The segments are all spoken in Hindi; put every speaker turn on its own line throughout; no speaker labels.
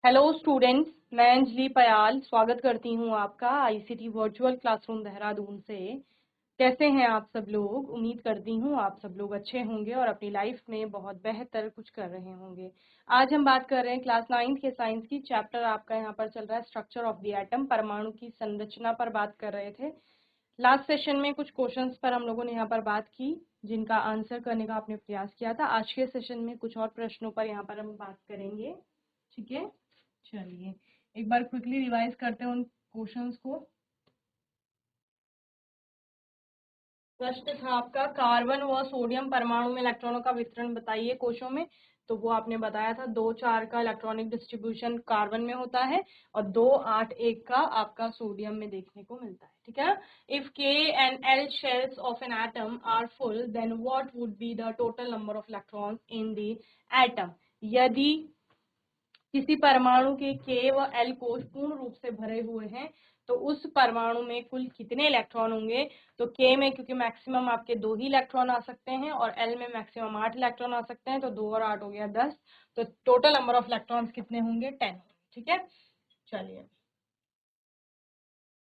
हेलो स्टूडेंट्स, मैं अंजलि पयाल स्वागत करती हूँ आपका आईसीटी वर्चुअल क्लासरूम देहरादून से। कैसे हैं आप सब लोग? उम्मीद करती हूँ आप सब लोग अच्छे होंगे और अपनी लाइफ में बहुत बेहतर कुछ कर रहे होंगे। आज हम बात कर रहे हैं क्लास 9 के साइंस की। चैप्टर आपका यहाँ पर चल रहा है स्ट्रक्चर ऑफ द एटम, परमाणु की संरचना पर बात कर रहे थे। लास्ट सेशन में कुछ क्वेश्चंस पर हम लोगों ने यहाँ पर बात की जिनका आंसर करने का आपने प्रयास किया था। आज के सेशन में कुछ और प्रश्नों पर यहाँ पर हम बात करेंगे। ठीक है, चलिए एक बार क्विकली रिवाइज करते हैं उन क्वेश्चंस को। प्रश्न था आपका, कार्बन व सोडियम परमाणु में इलेक्ट्रॉनों का वितरण बताइए कोशों में। तो वो आपने बताया था 2-4 का इलेक्ट्रॉनिक डिस्ट्रीब्यूशन कार्बन में होता है और 2-8-1 का आपका सोडियम में देखने को मिलता है। ठीक है, if K and L shells of an atom are full then what would be the total number of electrons in the atom. यदि किसी परमाणु के व एल कोश पूर्ण रूप से भरे हुए हैं तो उस परमाणु में कुल कितने इलेक्ट्रॉन होंगे। तो के में क्योंकि मैक्सिमम आपके 2 ही इलेक्ट्रॉन आ सकते हैं और एल में मैक्सिमम 8 इलेक्ट्रॉन आ सकते हैं, तो 2 और 8 हो गया 10। तो टोटल नंबर ऑफ इलेक्ट्रॉन्स कितने होंगे? 10। ठीक है, चलिए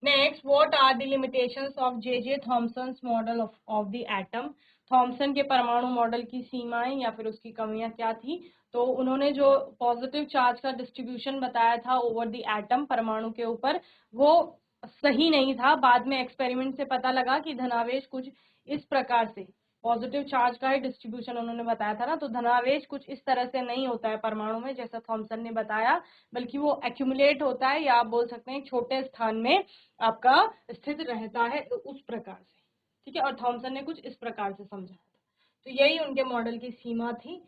next, what are the limitations of J Thomson's model of the atom. Thomson के परमाणु मॉडल की सीमाएं या फिर उसकी कमियां क्या थी। तो उन्होंने जो पॉजिटिव चार्ज का डिस्ट्रीब्यूशन बताया था ओवर द एटम परमाणु के ऊपर, वो सही नहीं था। बाद में एक्सपेरिमेंट से पता लगा कि धनावेश कुछ इस प्रकार से, पॉजिटिव चार्ज का ही डिस्ट्रीब्यूशन उन्होंने बताया था ना, तो धनावेश कुछ इस तरह से नहीं होता है परमाणु में जैसा थॉमसन ने बताया, बल्कि वो एक्यूमुलेट होता है या आप बोल सकते हैं छोटे स्थान में आपका स्थित रहता है, उस प्रकार से। ठीक है, और थॉमसन ने कुछ इस प्रकार से समझाया था। तो यही उनके मॉडल की सीमा थी।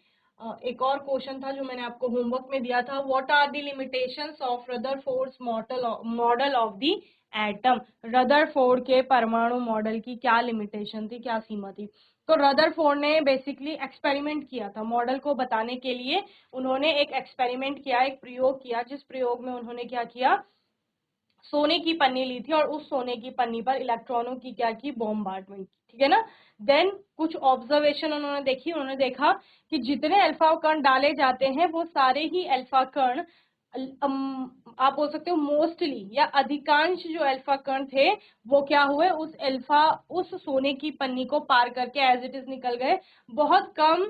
एक और क्वेश्चन था जो मैंने आपको होमवर्क में दिया था, what are the limitations of Rutherford's model of the atom. Rutherford के परमाणु मॉडल की क्या लिमिटेशन थी, क्या सीमा थी। तो रदरफोर्ड ने बेसिकली एक्सपेरिमेंट किया था मॉडल को बताने के लिए। उन्होंने एक एक्सपेरिमेंट किया, एक प्रयोग किया, जिस प्रयोग में उन्होंने क्या किया, सोने की पन्नी ली थी और उस सोने की पन्नी पर इलेक्ट्रॉनों की क्या की, बॉम्बार्डमेंट की। ठीक है ना। देन कुछ ऑब्जर्वेशन उन्होंने देखी, उन्होंने देखा कि जितने अल्फा कण डाले जाते हैं वो सारे ही अल्फा कण, आप बोल सकते हो मोस्टली या अधिकांश जो अल्फा कण थे वो क्या हुए, उस सोने की पन्नी को पार करके एज इट इज निकल गए। बहुत कम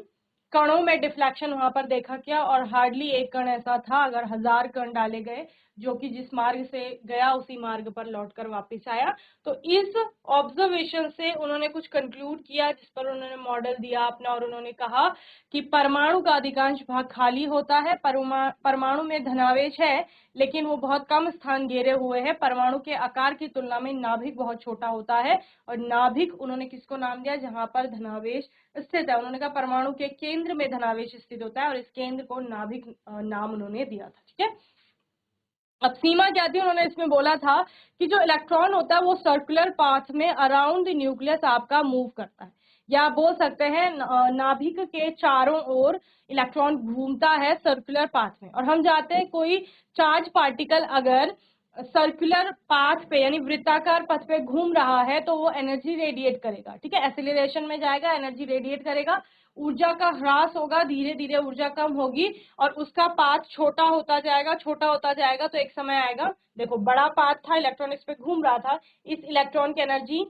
कणों में डिफ्लेक्शन वहां पर देखा गया और हार्डली एक कण ऐसा था, अगर 1000 कण डाले गए, जो कि जिस मार्ग से गया उसी मार्ग पर लौटकर वापस आया। तो इस ऑब्जर्वेशन से उन्होंने कुछ कंक्लूड किया, जिस पर उन्होंने मॉडल दिया अपना, और उन्होंने कहा कि परमाणु का अधिकांश भाग खाली होता है। परमाणु में धनावेश है लेकिन वो बहुत कम स्थान घेरे हुए है। परमाणु के आकार की तुलना में नाभिक बहुत छोटा होता है और नाभिक उन्होंने किसको नाम दिया, जहां पर धनावेश स्थित है। उन्होंने कहा परमाणु के केंद्र में धनावेश स्थित होता है और इस केंद्र को नाभिक नाम उन्होंने दिया था। ठीक है, अब सीमा क्या थी, उन्होंने इसमें बोला था कि जो इलेक्ट्रॉन होता है वो सर्कुलर पाथ में अराउंड द न्यूक्लियस आपका मूव करता है, या आप बोल सकते हैं नाभिक के चारों ओर इलेक्ट्रॉन घूमता है सर्कुलर पाथ में। और हम जानते हैं कोई चार्ज पार्टिकल अगर सर्कुलर पाथ पे यानी वृत्ताकार पथ पे घूम रहा है तो वो एनर्जी रेडिएट करेगा। ठीक है, एक्सीलरेशन में जाएगा, एनर्जी रेडिएट करेगा, ऊर्जा का ह्रास होगा, धीरे धीरे ऊर्जा कम होगी और उसका पाथ छोटा होता जाएगा, छोटा होता जाएगा। तो एक समय आएगा, देखो बड़ा पाथ था, इलेक्ट्रॉन इस पे घूम रहा था, इस इलेक्ट्रॉन की एनर्जी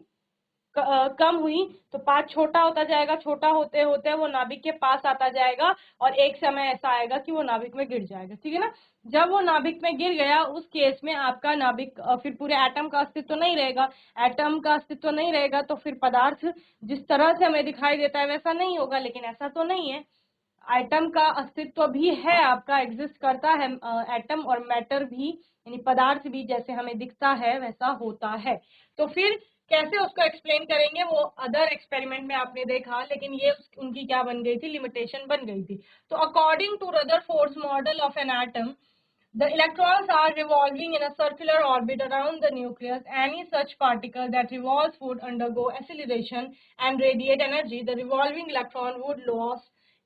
कम हुई तो पाथ छोटा होता जाएगा, छोटा होते होते वो नाभिक के पास आता जाएगा और एक समय ऐसा आएगा कि वो नाभिक में गिर जाएगा। ठीक है ना, जब वो नाभिक में गिर गया उस केस में आपका नाभिक फिर पूरे एटम का अस्तित्व नहीं रहेगा। एटम का अस्तित्व नहीं रहेगा तो फिर पदार्थ जिस तरह से हमें दिखाई देता है वैसा नहीं होगा, लेकिन ऐसा तो नहीं है, एटम का अस्तित्व भी है, आपका एग्जिस्ट करता है एटम, और मैटर भी यानी पदार्थ भी जैसे हमें दिखता है वैसा होता है। तो फिर कैसे उसको एक्सप्लेन करेंगे, वो अदर एक्सपेरिमेंट में आपने देखा, लेकिन ये उनकी क्या बन गई थी, लिमिटेशन बन गई थी। तो according to Rutherford's model of an atom, the electrons are revolving in a circular orbit around the nucleus. Any such particle that revolves would undergo acceleration and radiate energy. The revolving electron would lose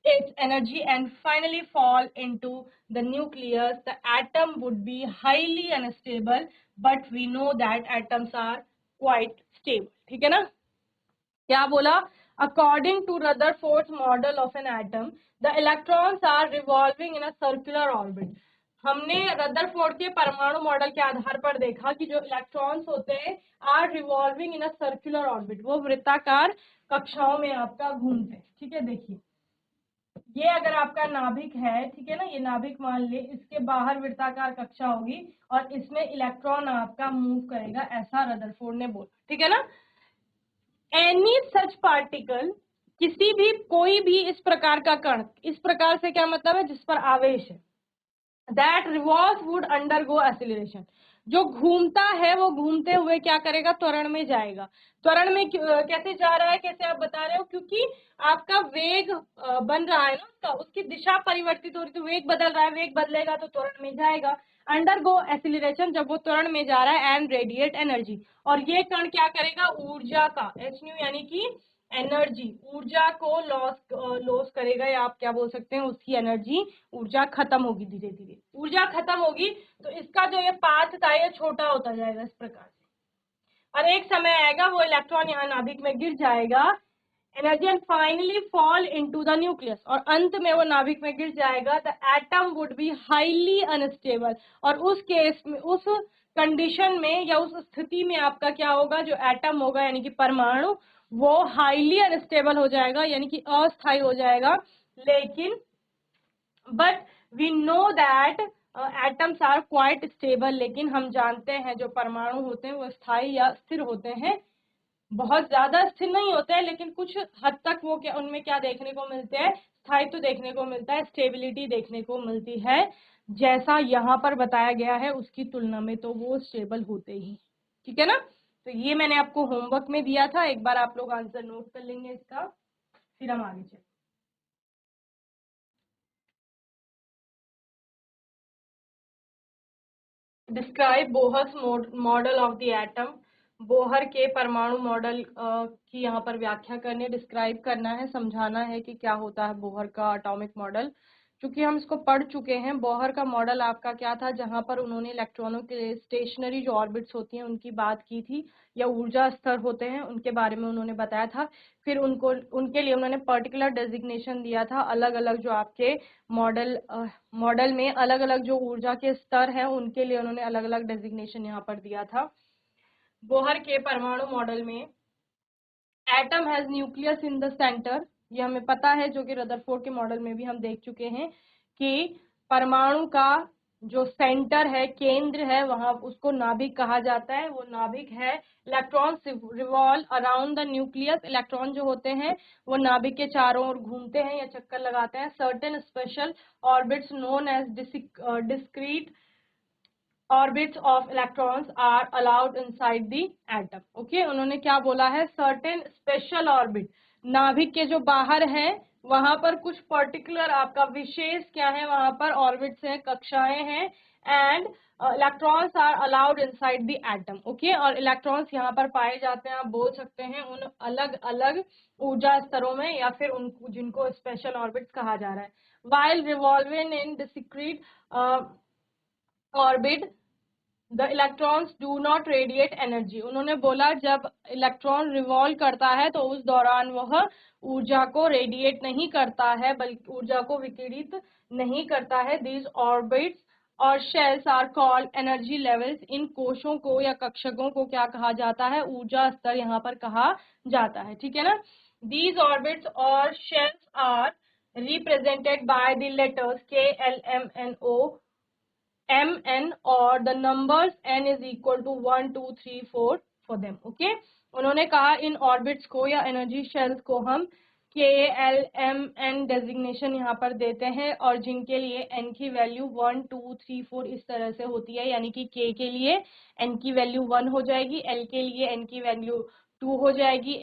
its energy and finally fall into the nucleus. The atom would be highly unstable, but we know that atoms are quite stable. ठीक है ना, क्या बोला, according to Rutherford's model of an atom, the electrons are revolving in a circular orbit. हमने रदरफोर्ड के परमाणु मॉडल के आधार पर देखा कि जो इलेक्ट्रॉन्स होते हैं are revolving in a circular orbit, वो वृत्ताकार कक्षाओं में आपका घूमते हैं। ठीक है, देखिए ये अगर आपका नाभिक है, ठीक है ना, ये नाभिक मान ले, इसके बाहर वृत्ताकार कक्षा होगी और इसमें इलेक्ट्रॉन आपका मूव करेगा, ऐसा रदरफोर्ड ने बोला। ठीक है ना। एनी सच पार्टिकल, किसी भी कोई भी इस प्रकार का कण, इस प्रकार से क्या मतलब है, जिस पर आवेश है, that revolve would undergo acceleration, जो घूमता है वो घूमते हुए क्या करेगा, त्वरण में जाएगा। त्वरण में कैसे जा रहा है, कैसे आप बता रहे हो, क्योंकि आपका वेग बन रहा है ना, उसका, उसकी दिशा परिवर्तित हो रही, तो वेग बदल रहा है, वेग बदलेगा तो त्वरण में जाएगा। अंडरगो एक्सीलरेशन, जब वो त्वरण में जा रहा है, एंड रेडिएट एनर्जी, और ये कण क्या करेगा, ऊर्जा का, एच न्यू यानी कि एनर्जी, ऊर्जा को लॉस करेगा, या आप क्या बोल सकते हैं, उसकी एनर्जी, ऊर्जा खत्म होगी, धीरे धीरे ऊर्जा खत्म होगी, तो इसका जो ये पाथ था ये छोटा होता जाएगा इस प्रकार से, और एक समय आएगा वो इलेक्ट्रॉन यहाँ नाभिक में गिर जाएगा, energy, and finally fall into the nucleus, और अंत में वो नाभिक में गिर जाएगा। The atom would be highly unstable, और उस केस में, उस कंडीशन में या उस स्थिति में आपका क्या होगा, जो एटम होगा यानी कि परमाणु, वो हाईली अनस्टेबल हो जाएगा, यानी कि अस्थायी हो जाएगा। लेकिन but we know that atoms are quite stable, लेकिन हम जानते हैं जो परमाणु होते हैं वो स्थायी या स्थिर होते हैं, बहुत ज्यादा स्थिर नहीं होते हैं, लेकिन कुछ हद तक वो क्या, उनमें क्या देखने को मिलते हैं, स्थायित्व देखने को मिलता है, स्टेबिलिटी देखने को मिलती है, जैसा यहाँ पर बताया गया है उसकी तुलना में, तो वो स्टेबल होते ही। ठीक है ना। तो ये मैंने आपको होमवर्क में दिया था, एक बार आप लोग आंसर नोट कर लेंगे इसका, फिर हम आगे चलें। Describe Bohr's model of the atom, Bohr के परमाणु मॉडल की यहाँ पर व्याख्या करनी, डिस्क्राइब करना है, समझाना है कि क्या होता है बोहर का एटॉमिक मॉडल। क्योंकि हम इसको पढ़ चुके हैं, बोहर का मॉडल आपका क्या था, जहां पर उन्होंने इलेक्ट्रॉनों के स्टेशनरी जो ऑर्बिट्स होती हैं उनकी बात की थी, या ऊर्जा स्तर होते हैं उनके बारे में उन्होंने बताया था। फिर उनको, उनके लिए उन्होंने पर्टिकुलर डेजिग्नेशन दिया था, अलग अलग जो आपके मॉडल में अलग अलग जो ऊर्जा के स्तर हैं उनके लिए उन्होंने अलग अलग डेजिग्नेशन यहाँ पर दिया था। बोहर के परमाणु मॉडल में atom has nucleus in the centre, ये हमें पता है, जो कि रदरफोर्ड के मॉडल में भी हम देख चुके हैं कि परमाणु का जो सेंटर है, केंद्र है, वहां उसको नाभिक कहा जाता है, वो नाभिक है। Electron revolve around the nucleus, electron जो होते हैं वो नाभिक के चारों ओर घूमते हैं या चक्कर लगाते हैं। Certain special orbits known as discrete orbits of electrons are allowed inside the atom. Okay, उन्होंने क्या बोला है, सर्टेन स्पेशल ऑर्बिट, नाभिक के जो बाहर है वहां पर कुछ पर्टिकुलर आपका विशेष क्या है, वहां पर ऑर्बिट्स हैं, कक्षाएं हैं, and electrons are allowed inside the atom. Okay, और इलेक्ट्रॉन्स यहाँ पर पाए जाते हैं, आप बोल सकते हैं उन अलग अलग ऊर्जा स्तरों में, या फिर उन जिनको स्पेशल ऑर्बिट्स कहा जा रहा है। While revolving in discrete orbit the electrons do not radiate energy, उन्होंने बोला जब इलेक्ट्रॉन रिवॉल्व करता है तो उस दौरान वह ऊर्जा को रेडिएट नहीं करता है, बल्कि ऊर्जा को विकिरित नहीं करता है। दीज ऑर्बिट्स और shells are called energy levels, इन कोशों को या कक्षकों को क्या कहा जाता है, ऊर्जा स्तर यहाँ पर कहा जाता है। ठीक है ना। दीज ऑर्बिट्स और shells are represented by the letters K L M N O mn, और the numbers n is equal to 1 2 3 4 for them. okay, उन्होंने कहा इन ऑर्बिट्स को या एनर्जी शेल्स को हम के एल एम एन डेजिग्नेशन यहाँ पर देते हैं, और जिनके लिए n की वैल्यू 1 2 3 4 इस तरह से होती है, यानी कि k के लिए n की वैल्यू 1 हो जाएगी, l के लिए n की वैल्यू 2 हो जाएगी,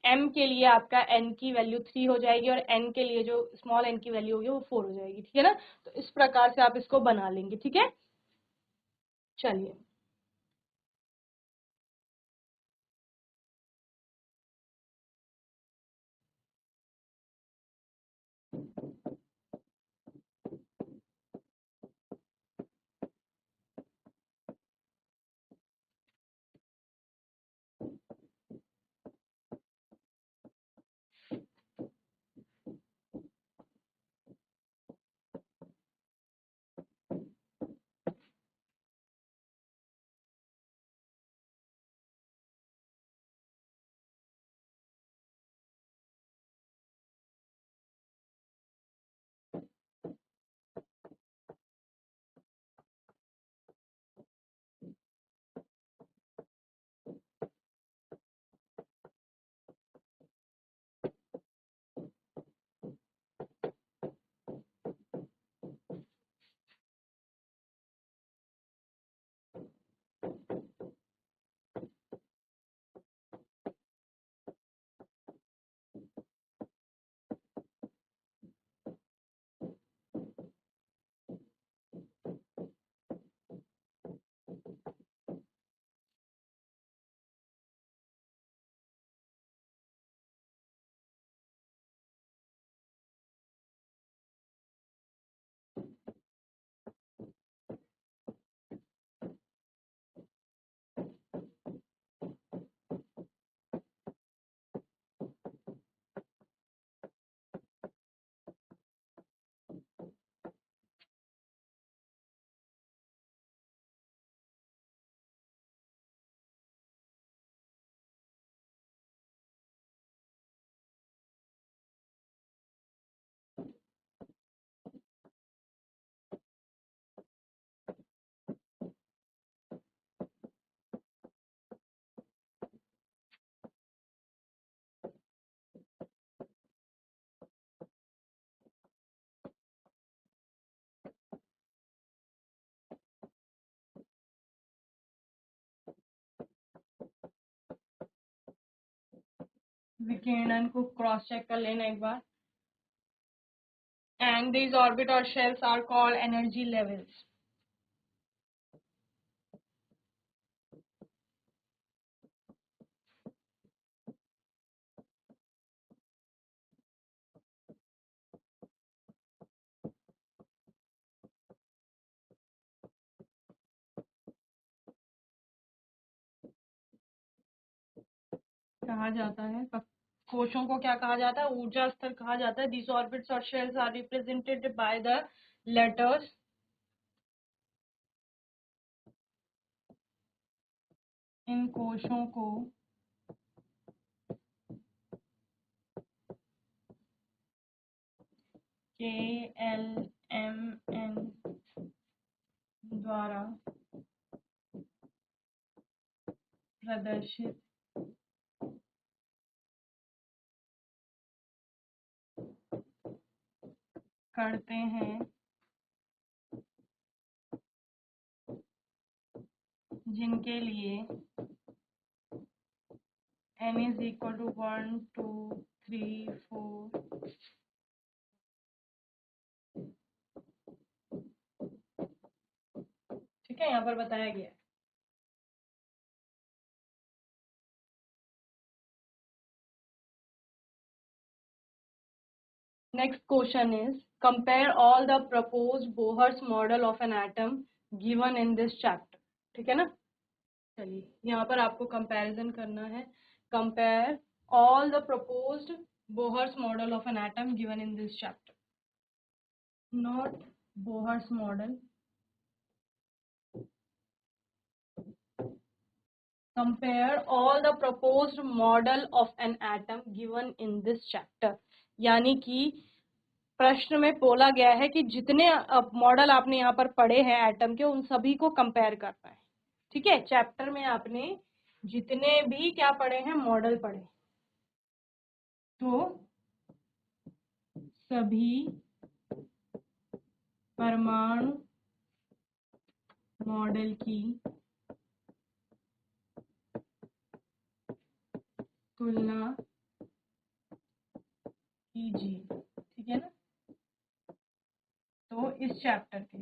m के लिए आपका n की वैल्यू 3 हो जाएगी, और n के लिए जो स्मॉल n की वैल्यू होगी वो 4 हो जाएगी। ठीक है ना। तो इस प्रकार से आप इसको बना लेंगे। ठीक है, चलिए। विकिरणन को क्रॉस चेक कर लेना एक बार। एंड दीज ऑर्बिट और shells are called energy levels. कहा जाता है कोशों को क्या कहा जाता है? ऊर्जा स्तर कहा जाता है। दीज ऑर्बिट्स और shells are represented by the letters इन कोशों को KLMN द्वारा प्रदर्शित करते हैं, जिनके लिए n is equal to 1 2 3 4 ठीक है, यहाँ पर बताया गया है। Next question is compare all the proposed Bohr's model of an atom given in this chapter। ठीक है ना? चलिए यहाँ पर आपको कंपैरिजन करना है। Compare all the proposed Bohr's model of an atom given in this chapter, not Bohr's model। Compare all the proposed model of an atom given in this chapter। यानी कि प्रश्न में बोला गया है कि जितने मॉडल आपने यहाँ पर पढ़े हैं एटम के, उन सभी को कंपेयर करना है। ठीक है, चैप्टर में आपने जितने भी क्या पढ़े हैं, मॉडल पढ़े, तो सभी परमाणु मॉडल की तुलना कीजिए। ठीक है ना? तो इस चैप्टर के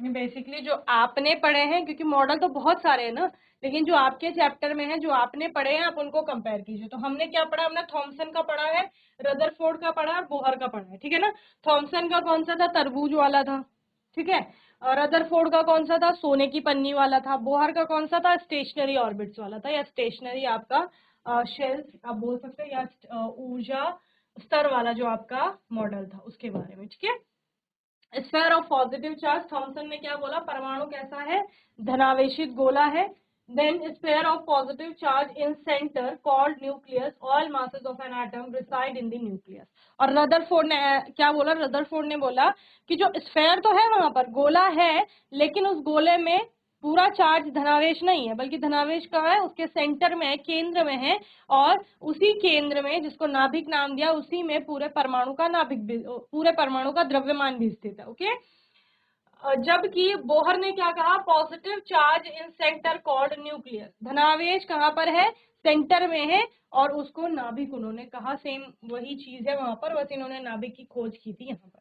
बेसिकली जो आपने पढ़े हैं, क्योंकि मॉडल तो बहुत सारे हैं ना, लेकिन जो आपके चैप्टर में है, जो आपने पढ़े हैं, आप उनको कंपेयर कीजिए। तो हमने क्या पढ़ा? हमने थॉमसन का पढ़ा है, रदरफोर्ड का पढ़ा है, बोहर का पढ़ा है। ठीक है ना? थॉमसन का कौन सा था? तरबूज वाला था। ठीक है। और रदरफोर्ड का कौन सा था? सोने की पन्नी वाला था। बोहर का कौन सा था? स्टेशनरी ऑर्बिट्स वाला था, या स्टेशनरी आपका शेल्स आप बोल सकते हैं, या ऊर्जा स्तर वाला जो आपका मॉडल था, उसके बारे में। ठीक है। Sphere of positive charge, Thomson ने क्या बोला? परमाणु कैसा है? धनावेशित गोला है। Then sphere of positive charge in centre called nucleus, all masses of an atom reside in the nucleus. और रदरफोर्ड ने क्या बोला? रदरफोर्ड ने बोला कि जो स्फेयर तो है, वहां पर गोला है, लेकिन उस गोले में पूरा चार्ज धनावेश नहीं है, बल्कि धनावेश कहाँ है? उसके सेंटर में है, केंद्र में है। और उसी केंद्र में, जिसको नाभिक नाम दिया, उसी में पूरे परमाणु का पूरे परमाणु का द्रव्यमान भी स्थित है। ओके। जबकि बोहर ने क्या कहा? Positive charge in centre called nucleus. धनावेश कहाँ पर है? सेंटर में है, और उसको नाभिक उन्होंने कहा। सेम वही चीज है वहां पर, बस इन्होंने नाभिक की खोज की थी यहाँ पर।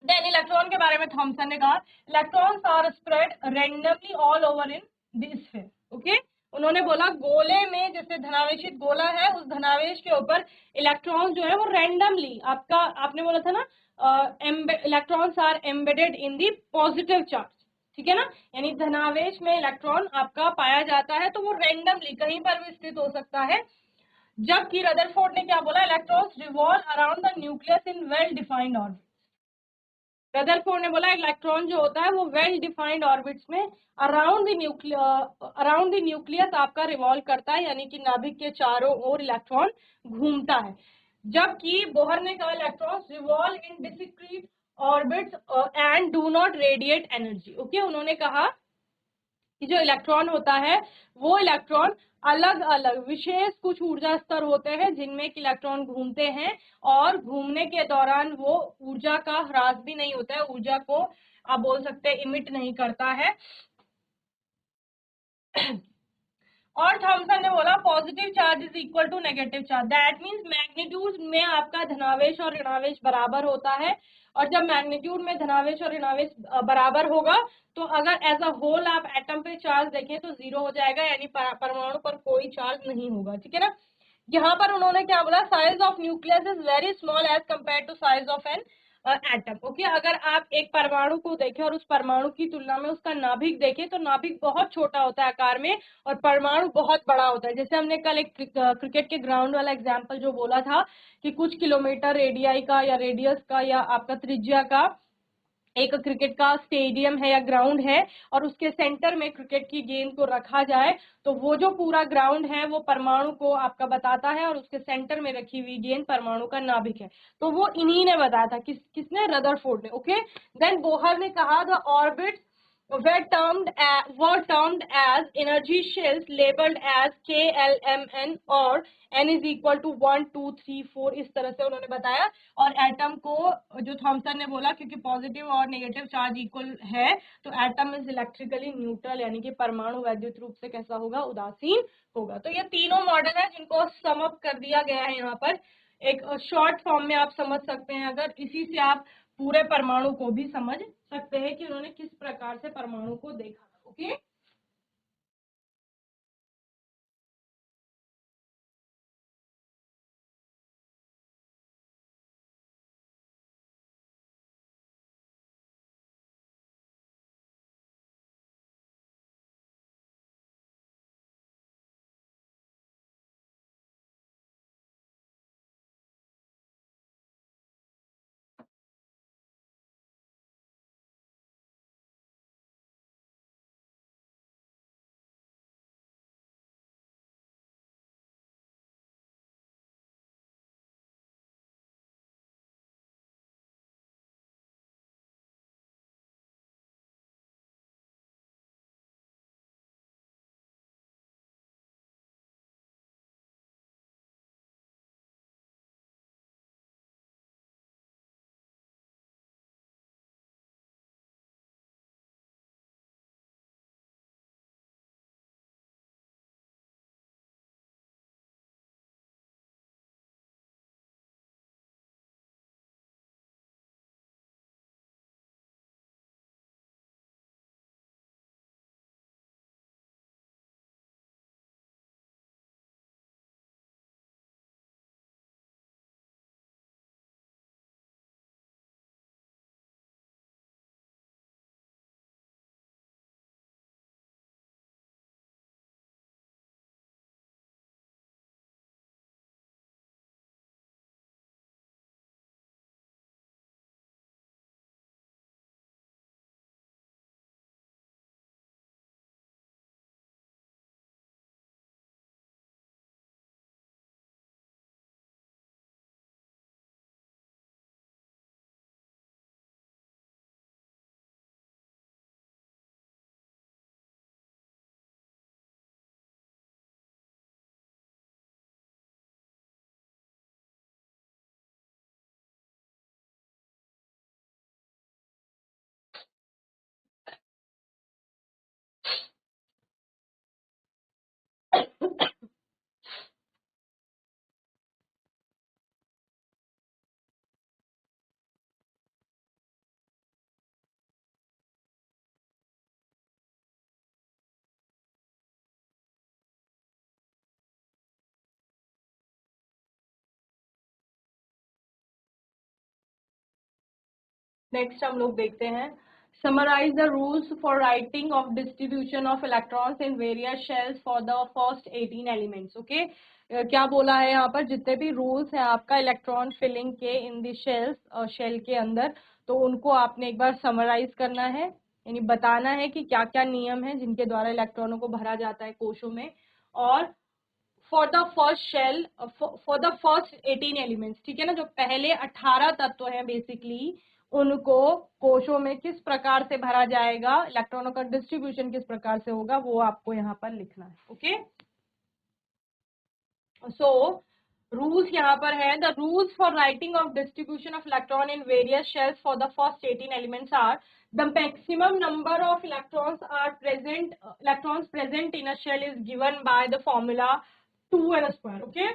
देन इलेक्ट्रॉन के बारे में थॉमसन ने कहा, electrons are spread randomly all over in the sphere. Okay. उन्होंने बोला गोले में, जैसे धनावेशित गोला है, उस धनावेश के ऊपर इलेक्ट्रॉन जो है वो रैंडमली, आपने बोला था ना, electrons are embedded in the positive charge. ठीक है ना? यानी धनावेश में इलेक्ट्रॉन आपका पाया जाता है, तो वो रैंडमली कहीं पर भी स्थित हो सकता है। जबकि रदरफोर्ड ने क्या बोला? Electrons revolve around the nucleus in well defined orbit. Rutherford ने बोला इलेक्ट्रॉन जो होता है वो वेल डिफाइंड ऑर्बिट्स में अराउंड द न्यूक्लियस आपका रिवॉल्व करता है, यानी कि नाभिक के चारों ओर इलेक्ट्रॉन घूमता है। जबकि बोहर ने कहा electrons revolve in discrete orbits and do not radiate energy. Okay. उन्होंने कहा कि जो इलेक्ट्रॉन होता है, वो इलेक्ट्रॉन अलग अलग विशेष कुछ ऊर्जा स्तर होते हैं, जिनमें इलेक्ट्रॉन घूमते हैं, और घूमने के दौरान वो ऊर्जा का ह्रास भी नहीं होता है, ऊर्जा को आप बोल सकते हैं इमिट नहीं करता है। और थॉमसन ने बोला positive charge is equal to negative charge, that means magnitude में आपका धनावेश और ऋणावेश बराबर होता है, और जब मैग्नीट्यूड में धनावेश और ऋणावेश बराबर होगा तो अगर एज अ होल आप एटम पे चार्ज देखें तो 0 हो जाएगा, यानी परमाणु पर कोई चार्ज नहीं होगा, ठीक है ना। यहाँ पर उन्होंने क्या बोला, size of nucleus is very small as compare to size of an atom. Okay, अगर आप एक परमाणु को देखें और उस परमाणु की तुलना में उसका नाभिक देखें तो नाभिक बहुत छोटा होता है आकार में और परमाणु बहुत बड़ा होता है। जैसे हमने कल एक क्रिकेट के ग्राउंड वाला एग्जांपल जो बोला था कि कुछ किलोमीटर रेडियाई का या रेडियस का या आपका त्रिज्या का एक क्रिकेट का स्टेडियम है या ग्राउंड है और उसके सेंटर में क्रिकेट की गेंद को रखा जाए तो वो जो पूरा ग्राउंड है वो परमाणु को आपका बताता है और उसके सेंटर में रखी हुई गेंद परमाणु का नाभिक है। तो वो इन्हीं ने बताया था, किसने, रदरफोर्ड ने। ओके, देन बोहर ने कहा the orbit were termed as energy shells labeled as KLMN और n is equal to 1 2 3 4, इस तरह से उन्होंने बताया। और एटम को जो थॉमसन ने बोला क्योंकि पॉजिटिव और नेगेटिव चार्ज इक्वल है तो एटम इज इलेक्ट्रिकली न्यूट्रल, यानी कि परमाणु वैद्युत रूप से कैसा होगा, उदासीन होगा। तो ये तीनों मॉडल है जिनको सम अप कर दिया गया है यहाँ पर एक शॉर्ट फॉर्म में, आप समझ सकते हैं। अगर इसी से आप पूरे परमाणु को भी समझ सकते हैं कि उन्होंने किस प्रकार से परमाणु को देखा। ओके, नेक्स्ट हम लोग देखते हैं summarise the rules for writing of distribution of electrons in various shells for the first 18 elements. Okay, क्या बोला है यहाँ पर, जितने भी रूल्स हैं आपका इलेक्ट्रॉन फिलिंग के इन द शेल्स, शेल के अंदर, तो उनको आपने एक बार समराइज करना है, यानी बताना है कि क्या क्या नियम है जिनके द्वारा इलेक्ट्रॉनों को भरा जाता है कोशों में। और for the first shell, for the first 18 elements, ठीक है ना, जो पहले 18 तत्व हैं बेसिकली उनको कोशों में किस प्रकार से भरा जाएगा, इलेक्ट्रॉनों का डिस्ट्रीब्यूशन किस प्रकार से होगा, वो आपको यहाँ पर लिखना है। ओके, सो रूल्स यहाँ पर है, the rules for writing of distribution of electron in various shells for the first 18 elements are the maximum number of electrons present in a shell is given by the formula 2n square. Okay,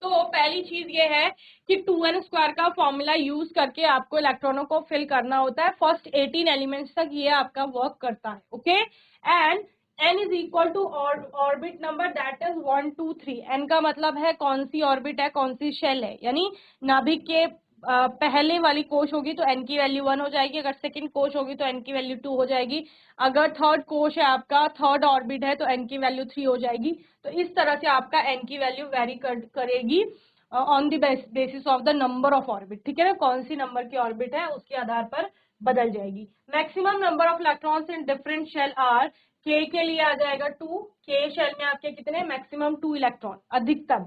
तो पहली चीज ये है कि 2n स्क्वायर का फॉर्मूला यूज करके आपको इलेक्ट्रॉनों को फिल करना होता है। फर्स्ट 18 एलिमेंट्स तक ये आपका वर्क करता है। Okay, and n is equal to orbit number that is 1 2 3। n का मतलब है कौन सी ऑर्बिट है, कौन सी शेल है, यानी नाभिक के पहले वाली कोश होगी तो n की वैल्यू 1 हो जाएगी, अगर सेकंड कोश होगी तो n की वैल्यू 2 हो जाएगी, अगर थर्ड कोश है आपका, थर्ड ऑर्बिट है तो n की वैल्यू 3 हो जाएगी। तो इस तरह से आपका n की वैल्यू वेरी करेगी on the basis of the number of orbit. ठीक है ना, कौन सी नंबर की ऑर्बिट है उसके आधार पर बदल जाएगी। Maximum number of electrons in different shell are, k के लिए आ जाएगा 2, k शेल में आपके कितने, मैक्सिमम 2 इलेक्ट्रॉन अधिकतम,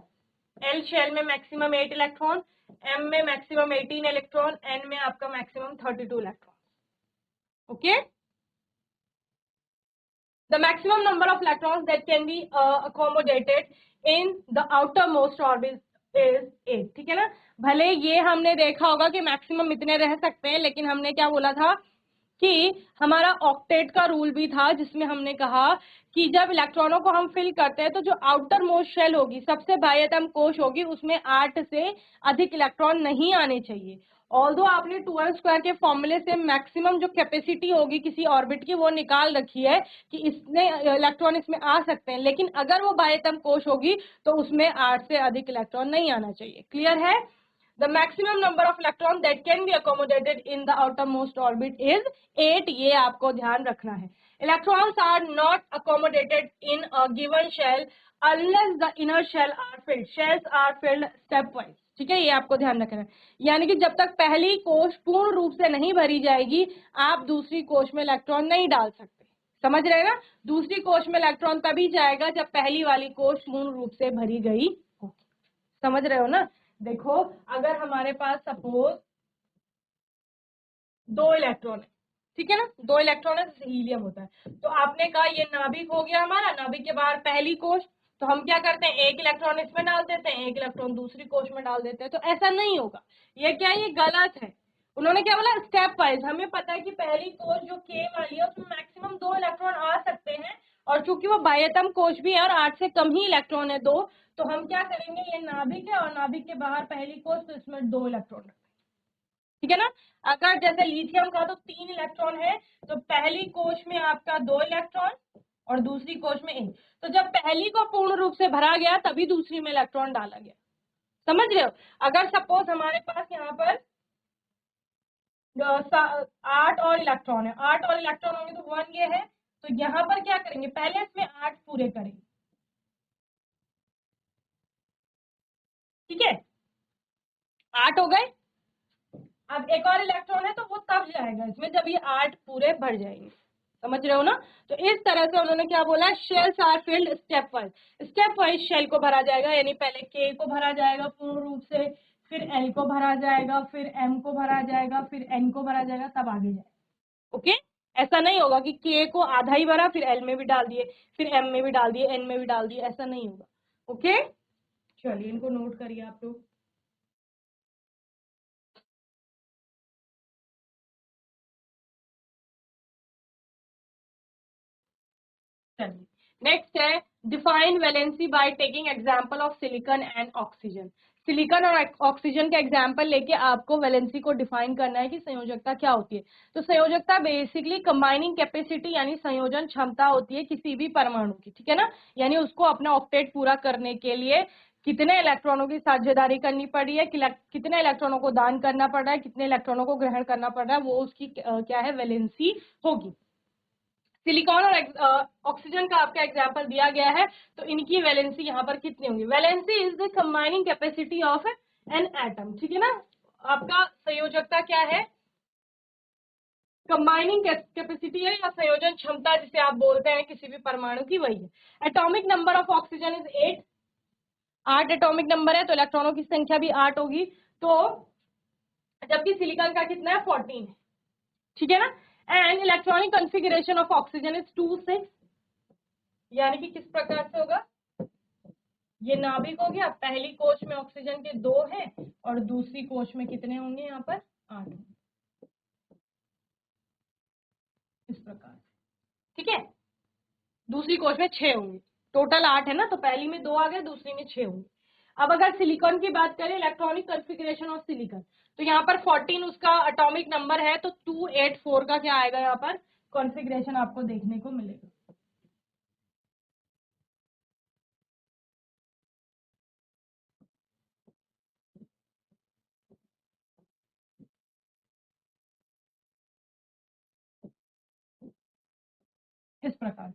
l शेल में मैक्सिमम 8 इलेक्ट्रॉन, m में मैक्सिमम 18 इलेक्ट्रॉन, n में आपका maximum 32 electron. Okay, the maximum number of electrons that can be accommodated in the outermost orbit is 8। ठीक है ना, भले ये हमने देखा होगा कि मैक्सिमम इतने रह सकते हैं, लेकिन हमने क्या बोला था कि हमारा ऑक्टेट का रूल भी था, जिसमें हमने कहा कि जब इलेक्ट्रॉनों को हम फिल करते हैं तो जो आउटर मोस्ट शेल होगी, सबसे बाह्यतम कोश होगी, उसमें 8 से अधिक इलेक्ट्रॉन नहीं आने चाहिए। ऑल्दो आपने 2n स्क्वायर के फॉर्मूले से मैक्सिमम जो कैपेसिटी होगी किसी ऑर्बिट की वो निकाल रखी है कि इसने इलेक्ट्रॉन इसमें आ सकते हैं, लेकिन अगर वो बाह्यतम कोश होगी तो उसमें 8 से अधिक इलेक्ट्रॉन नहीं आना चाहिए। क्लियर है? The maximum number of electrons that can be accommodated in the outermost orbit is 8। ये आपको ध्यान रखना है। Electrons are not accommodated in a given shell unless the inner shell are filled. Shells are filled stepwise। ठीक है, ये आपको ध्यान रखना है। यानी कि जब तक पहली कोश पूर्ण रूप से नहीं भरी जाएगी, आप दूसरी कोश में इलेक्ट्रॉन नहीं डाल सकते। समझ रहे हैं ना? दूसरी कोश में इलेक्ट्रॉन तभी जाएगा जब पहली वाली कोश पूर्ण रूप से भरी गई होगी। समझ रहे हो ना? देखो, अगर हमारे पास सपोज 2 इलेक्ट्रॉन है, ठीक है ना, 2 इलेक्ट्रॉन है, जैसे हीलियम होता है, तो आपने कहा ये नाभिक हो गया हमारा, नाभिक के बाहर पहली कोश, तो हम क्या करते हैं, एक इलेक्ट्रॉन इसमें डाल देते हैं, एक इलेक्ट्रॉन दूसरी कोश में डाल देते हैं। तो ऐसा नहीं होगा, ये क्या, ये गलत है। उन्होंने क्या बोला, स्टेप वाइज। हमें पता है कि पहली कोश जो के वाली है उसमें मैक्सिमम 2 इलेक्ट्रॉन आ सकते हैं, और चूंकि वो बाह्यतम कोश भी है और 8 से कम ही इलेक्ट्रॉन है 2, तो हम क्या करेंगे, ये नाभिक है और नाभिक के बाहर पहली कोश, तो इसमें 2 इलेक्ट्रॉन। ठीक है ना, अगर जैसे लिथियम का तो 3 इलेक्ट्रॉन है, तो पहली कोश में आपका 2 इलेक्ट्रॉन और दूसरी कोश में 1। तो जब पहली को पूर्ण रूप से भरा गया तभी दूसरी में इलेक्ट्रॉन डाला गया। समझ रहे हो? अगर सपोज हमारे पास यहाँ पर 8 और इलेक्ट्रॉन है, 8 और इलेक्ट्रॉन होंगे तो 1 ये है, तो यहाँ पर क्या करेंगे, पहले इसमें 8 पूरे करेंगे। ठीक है, 8 हो गए। अब एक और इलेक्ट्रॉन है तो वो तब जाएगा इसमें जब ये 8 पूरे भर जाएंगे। समझ रहे हो ना? तो इस तरह से उन्होंने क्या बोला, shells are filled step wise. Step wise shell को भरा जाएगा, यानी पहले के को भरा जाएगा पूर्ण रूप से, फिर एल को भरा जाएगा, फिर एम को भरा जाएगा, फिर एन को भरा जाएगा, तब आगे जाएगा। ओके, ऐसा नहीं होगा कि के को आधा ही भरा फिर एल में भी डाल दिए, फिर एम में भी डाल दिए, एन में भी डाल दिए, ऐसा नहीं होगा। ओके, चलिए इनको नोट करिए आप लोग। चलिए, नेक्स्ट है define valency by taking example of silicon and oxygen. Silicon और ऑक्सीजन का एग्जांपल लेके आपको वैलेंसी को डिफाइन करना है कि संयोजकता क्या होती है। तो संयोजकता बेसिकली कंबाइनिंग कैपेसिटी यानी संयोजन क्षमता होती है किसी भी परमाणु की। ठीक है ना, यानी उसको अपना ऑक्टेट पूरा करने के लिए कितने इलेक्ट्रॉनों की साझेदारी करनी पड़ी है, कितने इलेक्ट्रॉनों को दान करना पड़ रहा है, कितने इलेक्ट्रॉनों को ग्रहण करना पड़ रहा है, वो उसकी क्या है, वैलेंसी होगी। सिलिकॉन और ऑक्सीजन का आपका एग्जांपल दिया गया है, तो इनकी वैलेंसी यहाँ पर कितनी होगी। Valency is the combining capacity of an atom. ठीक है ना, आपका संयोजकता क्या है, कंबाइनिंग कैपेसिटी है या संयोजन क्षमता जिसे आप बोलते हैं किसी भी परमाणु की, वही है। Atomic number of oxygen is 8। 8 atomic number है तो इलेक्ट्रॉनों की संख्या भी 8 होगी, तो जबकि सिलिकॉन का कितना है, 14 है। ठीक है ना, and electronic configuration of oxygen is 2 6, यानी कि किस प्रकार से होगा, ये नाभिक हो गया। पहली कोश में ऑक्सीजन के 2 हैं और दूसरी कोश में कितने होंगे? यहाँ पर 8 होंगे, इस प्रकार। ठीक है, दूसरी कोश में 6 होंगे, टोटल 8 है ना, तो पहली में 2 आ गए, दूसरी में 6 होंगे। अब अगर सिलिकॉन की बात करें, इलेक्ट्रॉनिक कॉन्फ़िगरेशन ऑफ सिलिकॉन, तो यहाँ पर 14 उसका एटॉमिक नंबर है, तो 284 का क्या आएगा? यहाँ पर कॉन्फ़िगरेशन आपको देखने को मिलेगा। इस प्रकार,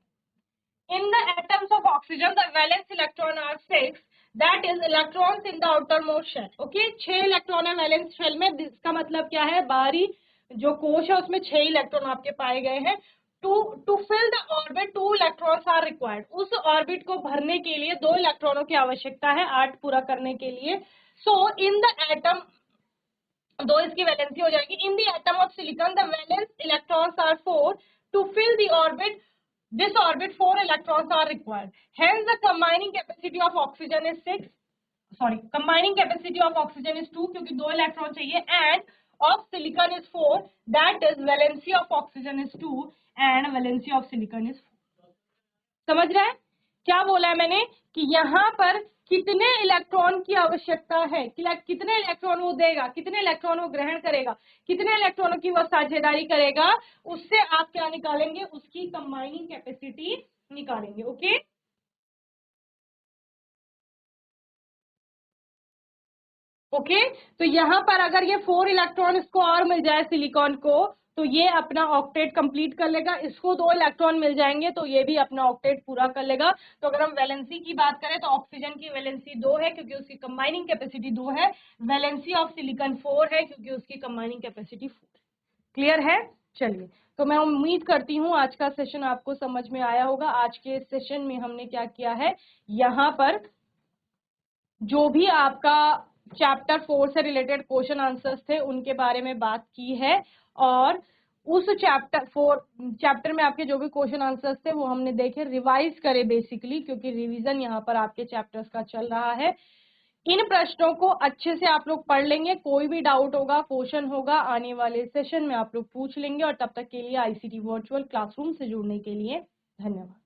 in the atoms of oxygen the valence electron are 6, that is electrons in the outermost shell. okay, 6 electron है वैलेंस शेल में। इसका मतलब क्या है? बाहरी जो कोश है उसमें 6 इलेक्ट्रॉन आपके पाए गए हैं। To fill the orbit 2 electrons are required, उस ऑर्बिट को भरने के लिए 2 इलेक्ट्रॉनों की आवश्यकता है 8 पूरा करने के लिए। सो इन द एटम, 2 इसकी वैलेंसी हो जाएगी। In the atom of silicon the valence electrons are 4, to fill the orbit this orbit 4 electrons are required, hence the combining capacity of oxygen is 6, combining capacity of oxygen is 2 क्योंकि 2 इलेक्ट्रॉन चाहिए, and of silicon is 4, that is valency of oxygen is 2 and valency of silicon is 4। समझ रहे हैं क्या बोला है मैंने? कि यहाँ पर कितने इलेक्ट्रॉन की आवश्यकता है, कितने इलेक्ट्रॉन वो देगा, कितने इलेक्ट्रॉन वो ग्रहण करेगा, कितने इलेक्ट्रॉनों की वो साझेदारी करेगा, उससे आप क्या निकालेंगे? उसकी कंबाइनिंग कैपेसिटी निकालेंगे। ओके, ओके, तो यहाँ पर अगर ये 4 इलेक्ट्रॉन इसको और मिल जाए सिलिकॉन को, तो ये अपना ऑक्टेट कंप्लीट कर लेगा। इसको 2 इलेक्ट्रॉन मिल जाएंगे तो ये भी अपना ऑक्टेट पूरा कर लेगा। तो अगर हम वैलेंसी की बात करें तो ऑक्सीजन की वैलेंसी 2 है क्योंकि उसकी कंबाइनिंग कैपेसिटी 2 है। वैलेंसी ऑफ सिलिकॉन 4 है क्योंकि उसकी कंबाइनिंग कैपेसिटी 4। क्लियर है? चलिए, तो मैं उम्मीद करती हूँ आज का सेशन आपको समझ में आया होगा। आज के सेशन में हमने क्या किया है, यहाँ पर जो भी आपका चैप्टर 4 से रिलेटेड क्वेश्चन आंसर्स थे उनके बारे में बात की है, और उस चैप्टर में आपके जो भी क्वेश्चन आंसर्स थे वो हमने देखे, रिवाइज करे बेसिकली, क्योंकि रिवीजन यहाँ पर आपके चैप्टर्स का चल रहा है। इन प्रश्नों को अच्छे से आप लोग पढ़ लेंगे, कोई भी डाउट होगा, क्वेश्चन होगा, आने वाले सेशन में आप लोग पूछ लेंगे। और तब तक के लिए आईसीटी वर्चुअल क्लासरूम से जुड़ने के लिए धन्यवाद।